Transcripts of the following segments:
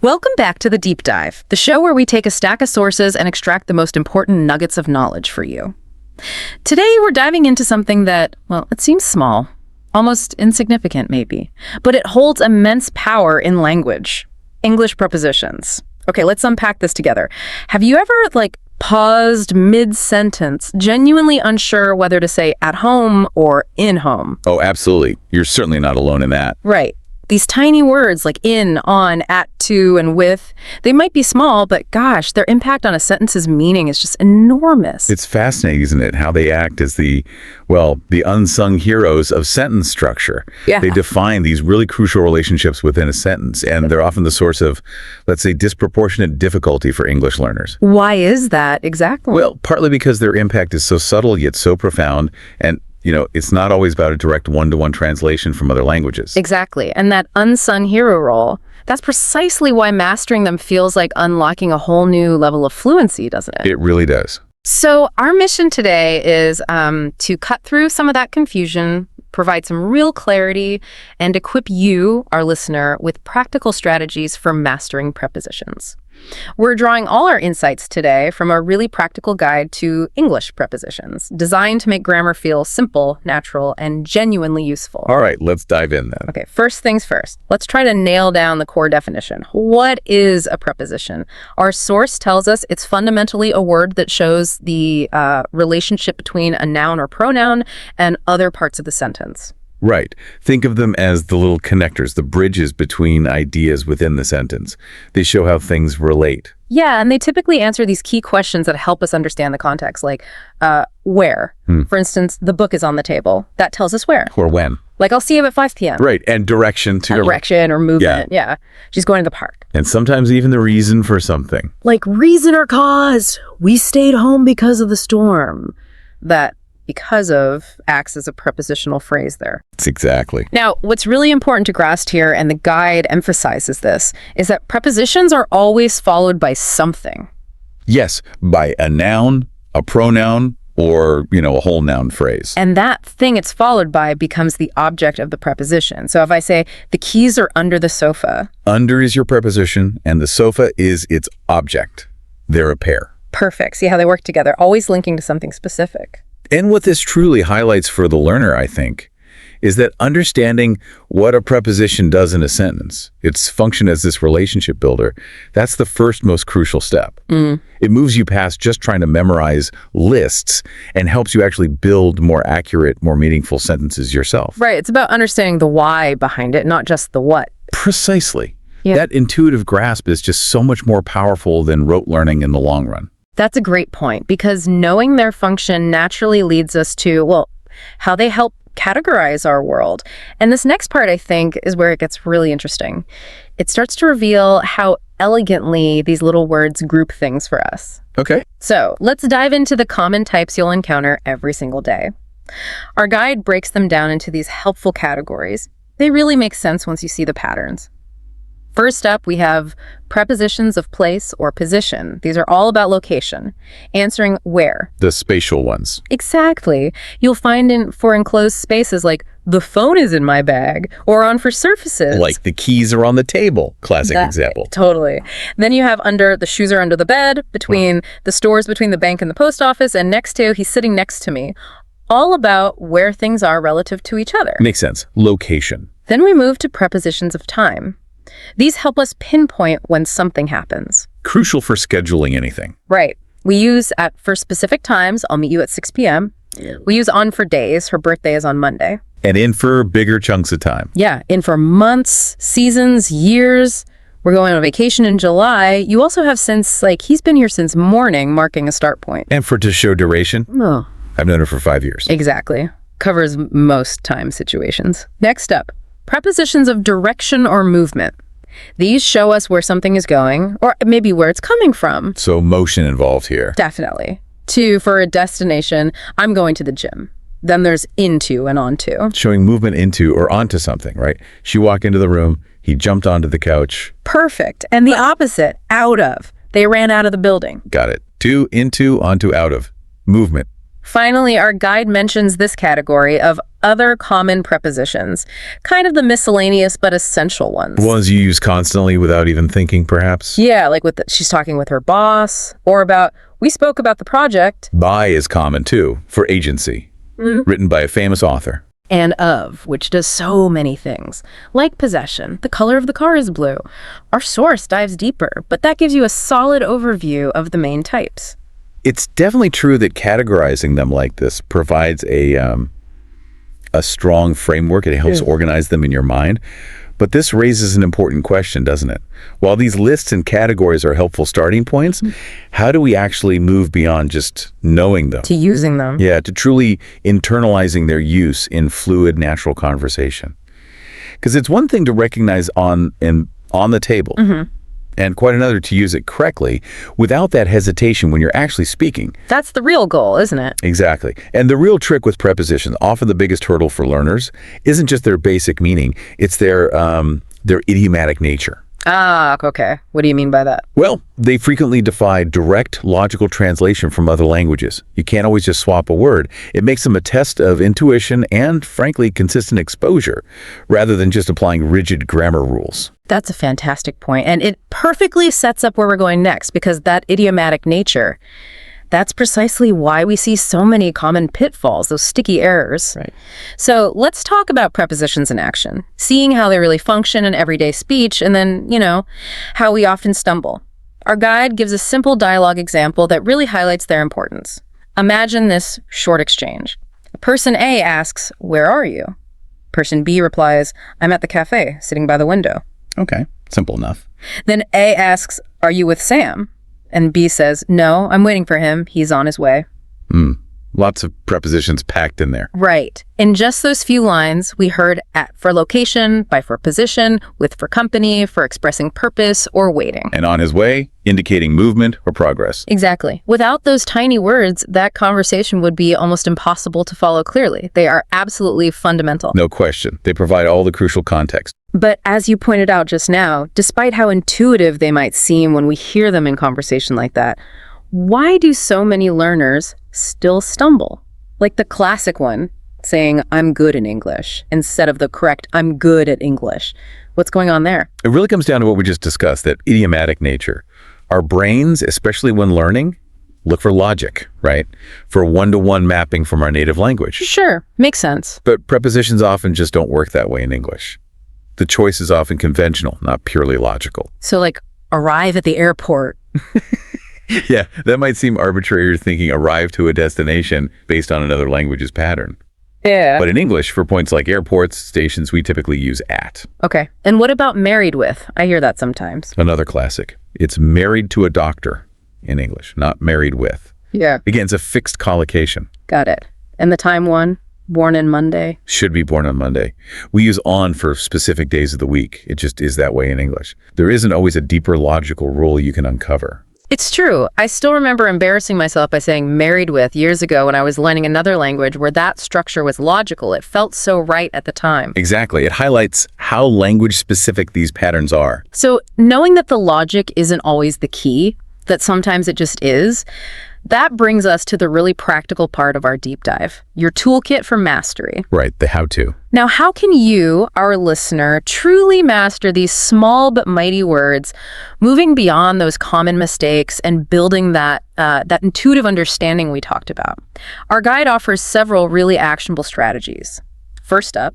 Welcome back to The Deep Dive, the show where we take a stack of sources and extract the most important nuggets of knowledge for you. Today, we're diving into something that, well, it seems small, almost insignificant maybe, but it holds immense power in language. English prepositions. Okay, let's unpack this together. Have you ever, paused mid-sentence, genuinely unsure whether to say at home or in home? Oh, absolutely. You're certainly not alone in that. Right. These tiny words like in, on, at, to, and with, they might be small, but gosh, their impact on a sentence's meaning is just enormous. It's fascinating, isn't it, how they act as the unsung heroes of sentence structure. Yeah. They define these really crucial relationships within a sentence, and they're often the source of, let's say, disproportionate difficulty for English learners. Why is that exactly? Well, partly because their impact is so subtle yet so profound, and it's not always about a direct one-to-one translation from other languages. Exactly. And that unsung hero role, that's precisely why mastering them feels like unlocking a whole new level of fluency, doesn't it? It really does. So our mission today is to cut through some of that confusion, provide some real clarity, and equip you, our listener, with practical strategies for mastering prepositions. We're drawing all our insights today from a really practical guide to English prepositions, designed to make grammar feel simple, natural, and genuinely useful. All right, let's dive in then. Okay, first things first. Let's try to nail down the core definition. What is a preposition? Our source tells us it's fundamentally a word that shows the relationship between a noun or pronoun and other parts of the sentence. Right. Think of them as the little connectors, the bridges between ideas within the sentence. They show how things relate. Yeah, and they typically answer these key questions that help us understand the context, like where. For instance, the book is on the table. That tells us where. Or when. Like, I'll see you at 5 p.m. Right, and direction too. Direction or movement, yeah. She's going to the park. And sometimes even the reason for something. Like reason or cause. We stayed home because of the storm. That because of acts as a prepositional phrase there. Exactly. Now, what's really important to grasp here, and the guide emphasizes this, is that prepositions are always followed by something. Yes, by a noun, a pronoun, or, a whole noun phrase. And that thing it's followed by becomes the object of the preposition. So if I say, the keys are under the sofa. Under is your preposition, and the sofa is its object. They're a pair. Perfect. See how they work together, always linking to something specific. And what this truly highlights for the learner, I think, is that understanding what a preposition does in a sentence, its function as this relationship builder, that's the first most crucial step. It moves you past just trying to memorize lists and helps you actually build more accurate, more meaningful sentences yourself. Right. It's about understanding the why behind it, not just the what. Precisely. Yeah. That intuitive grasp is just so much more powerful than rote learning in the long run. That's a great point, because knowing their function naturally leads us to, how they help categorize our world. And this next part, I think, is where it gets really interesting. It starts to reveal how elegantly these little words group things for us. Okay. So let's dive into the common types you'll encounter every single day. Our guide breaks them down into these helpful categories. They really make sense once you see the patterns. First up, we have prepositions of place or position. These are all about location, answering where. The spatial ones. Exactly. You'll find for enclosed spaces like the phone is in my bag, or on for surfaces. Like the keys are on the table. Classic example. Totally. Then you have the shoes are under the bed, between the stores between the bank and the post office, and next to, he's sitting next to me. All about where things are relative to each other. Makes sense. Location. Then we move to prepositions of time. These help us pinpoint when something happens. Crucial for scheduling anything. Right. We use for specific times, I'll meet you at 6 p.m. We use on for days, her birthday is on Monday. And in for bigger chunks of time. Yeah, in for months, seasons, years. We're going on vacation in July. You also have since, he's been here since morning, marking a start point. And for to show duration. Oh. I've known her for 5 years. Exactly. Covers most time situations. Next up. Prepositions of direction or movement. These show us where something is going, or maybe where it's coming from. So motion involved here. Definitely. For a destination, I'm going to the gym. Then there's into and onto. Showing movement into or onto something, right? She walked into the room, he jumped onto the couch. Perfect. And the opposite, out of. They ran out of the building. Got it. To, into, onto, out of. Movement. Finally, our guide mentions this category of other common prepositions, kind of the miscellaneous but essential ones. Ones you use constantly without even thinking, perhaps? Yeah, like she's talking with her boss, or we spoke about the project. By is common, too, for agency, written by a famous author. And of, which does so many things. Like possession, the color of the car is blue. Our source dives deeper, but that gives you a solid overview of the main types. It's definitely true that categorizing them like this provides a strong framework. It helps organize them in your mind. But this raises an important question, doesn't it? While these lists and categories are helpful starting points, how do we actually move beyond just knowing them? To using them. Yeah, to truly internalizing their use in fluid, natural conversation. Because it's one thing to recognize on the table, and quite another to use it correctly without that hesitation when you're actually speaking. That's the real goal, isn't it? Exactly. And the real trick with prepositions, often the biggest hurdle for learners, isn't just their basic meaning, it's their idiomatic nature. Ah, okay. What do you mean by that? Well, they frequently defy direct logical translation from other languages. You can't always just swap a word. It makes them a test of intuition and, frankly, consistent exposure, rather than just applying rigid grammar rules. That's a fantastic point, and it perfectly sets up where we're going next, because that idiomatic nature, that's precisely why we see so many common pitfalls, those sticky errors. Right. So let's talk about prepositions in action, seeing how they really function in everyday speech, and then, how we often stumble. Our guide gives a simple dialogue example that really highlights their importance. Imagine this short exchange. Person A asks, "Where are you?" Person B replies, "I'm at the cafe, sitting by the window." Okay, simple enough. Then A asks, "Are you with Sam?" And B says, "No, I'm waiting for him. He's on his way." Lots of prepositions packed in there. Right. In just those few lines, we heard at for location, by for position, with for company, for expressing purpose, or waiting. And on his way, indicating movement or progress. Exactly. Without those tiny words, that conversation would be almost impossible to follow clearly. They are absolutely fundamental. No question. They provide all the crucial context. But as you pointed out just now, despite how intuitive they might seem when we hear them in conversation like that, why do so many learners still stumble? Like the classic one, saying, "I'm good in English," instead of the correct, "I'm good at English." What's going on there? It really comes down to what we just discussed, that idiomatic nature. Our brains, especially when learning, look for logic, right? For one-to-one mapping from our native language. Sure, makes sense. But prepositions often just don't work that way in English. The choice is often conventional, not purely logical. So like, arrive at the airport. Yeah, that might seem arbitrary, thinking arrive to a destination based on another language's pattern. Yeah. But in English, for points like airports, stations, we typically use at. Okay. And what about married with? I hear that sometimes. Another classic. It's married to a doctor in English, not married with. Yeah. Again, it's a fixed collocation. Got it. And the time one? Born in Monday? Should be born on Monday. We use on for specific days of the week. It just is that way in English. There isn't always a deeper logical rule you can uncover. It's true. I still remember embarrassing myself by saying married with years ago when I was learning another language where that structure was logical. It felt so right at the time. Exactly. It highlights how language-specific these patterns are. So knowing that the logic isn't always the key, that sometimes it just is, that brings us to the really practical part of our deep dive, your toolkit for mastery. Right, the how-to. Now, how can you, our listener, truly master these small but mighty words, moving beyond those common mistakes and building that intuitive understanding we talked about? Our guide offers several really actionable strategies. First up,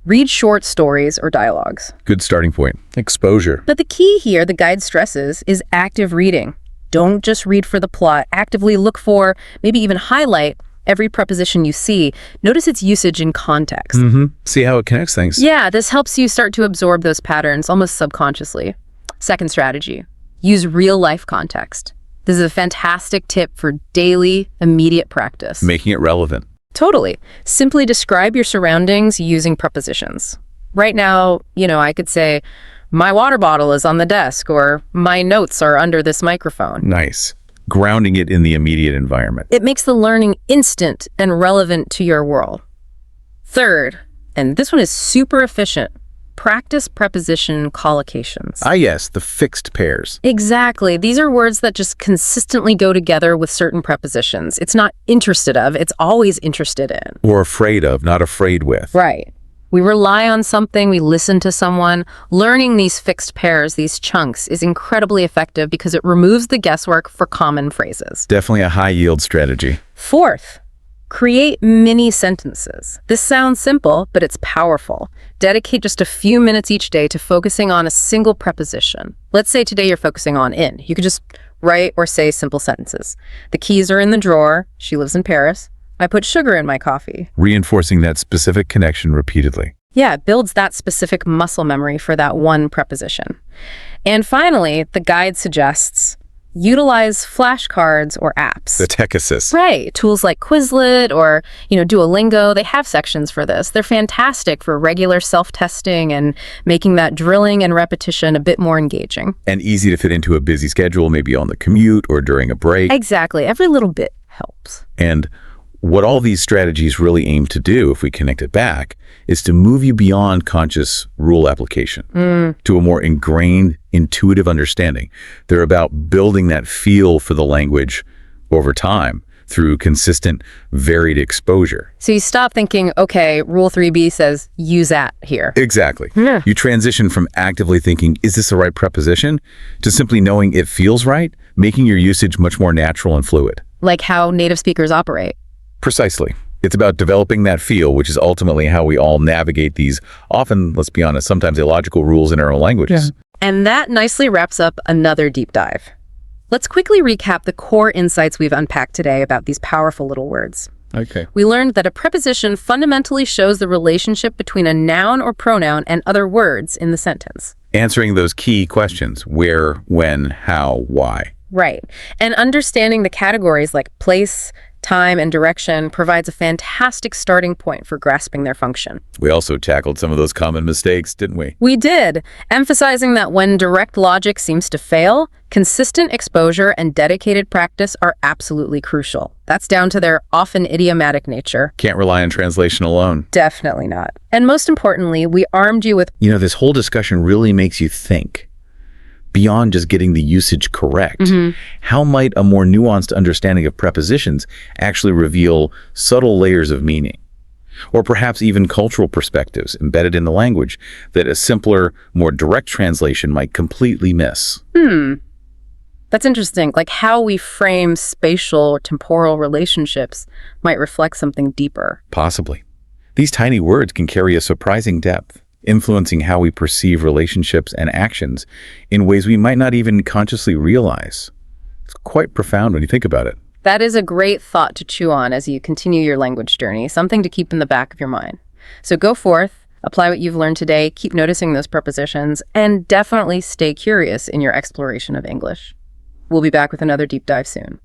read short stories or dialogues. Good starting point. Exposure. But the key here, the guide stresses, is active reading. Don't just read for the plot. Actively look for, maybe even highlight, every preposition you see. Notice its usage in context. See how it connects things. Yeah, this helps you start to absorb those patterns almost subconsciously. Second strategy, use real-life context. This is a fantastic tip for daily, immediate practice. Making it relevant. Totally. Simply describe your surroundings using prepositions. Right now, I could say, "My water bottle is on the desk," or "My notes are under this microphone." Nice. Grounding it in the immediate environment. It makes the learning instant and relevant to your world. Third, and this one is super efficient, practice preposition collocations. Ah, yes, the fixed pairs. Exactly. These are words that just consistently go together with certain prepositions. It's not interested of, it's always interested in. Or afraid of, not afraid with. Right. We rely on something, we listen to someone. Learning these fixed pairs, these chunks, is incredibly effective because it removes the guesswork for common phrases. Definitely a high-yield strategy. Fourth, create mini sentences. This sounds simple, but it's powerful. Dedicate just a few minutes each day to focusing on a single preposition. Let's say today you're focusing on in. You could just write or say simple sentences. The keys are in the drawer. She lives in Paris. I put sugar in my coffee. Reinforcing that specific connection repeatedly. Yeah, it builds that specific muscle memory for that one preposition. And finally, the guide suggests utilize flashcards or apps. The tech assist. Right. Tools like Quizlet or, Duolingo, they have sections for this. They're fantastic for regular self-testing and making that drilling and repetition a bit more engaging. And easy to fit into a busy schedule, maybe on the commute or during a break. Exactly. Every little bit helps. And what all these strategies really aim to do, if we connect it back, is to move you beyond conscious rule application to a more ingrained, intuitive understanding. They're about building that feel for the language over time through consistent, varied exposure. So you stop thinking, okay, Rule 3B says use at here. Exactly. Yeah. You transition from actively thinking, is this the right preposition, to simply knowing it feels right, making your usage much more natural and fluid. Like how native speakers operate. Precisely. It's about developing that feel, which is ultimately how we all navigate these often, let's be honest, sometimes illogical rules in our own languages. Yeah. And that nicely wraps up another deep dive. Let's quickly recap the core insights we've unpacked today about these powerful little words. Okay. We learned that a preposition fundamentally shows the relationship between a noun or pronoun and other words in the sentence. Answering those key questions, where, when, how, why. Right. And understanding the categories like place, time, and direction provides a fantastic starting point for grasping their function. We also tackled some of those common mistakes, didn't we? We did, emphasizing that when direct logic seems to fail, consistent exposure and dedicated practice are absolutely crucial. That's down to their often idiomatic nature. Can't rely on translation alone. Definitely not. And most importantly, we armed you with... This whole discussion really makes you think. Beyond just getting the usage correct, how might a more nuanced understanding of prepositions actually reveal subtle layers of meaning? Or perhaps even cultural perspectives embedded in the language that a simpler, more direct translation might completely miss? That's interesting. Like how we frame spatial or temporal relationships might reflect something deeper. Possibly. These tiny words can carry a surprising depth, influencing how we perceive relationships and actions in ways we might not even consciously realize. It's quite profound when you think about it. That is a great thought to chew on as you continue your language journey, something to keep in the back of your mind. So go forth, apply what you've learned today, keep noticing those prepositions, and definitely stay curious in your exploration of English. We'll be back with another deep dive soon.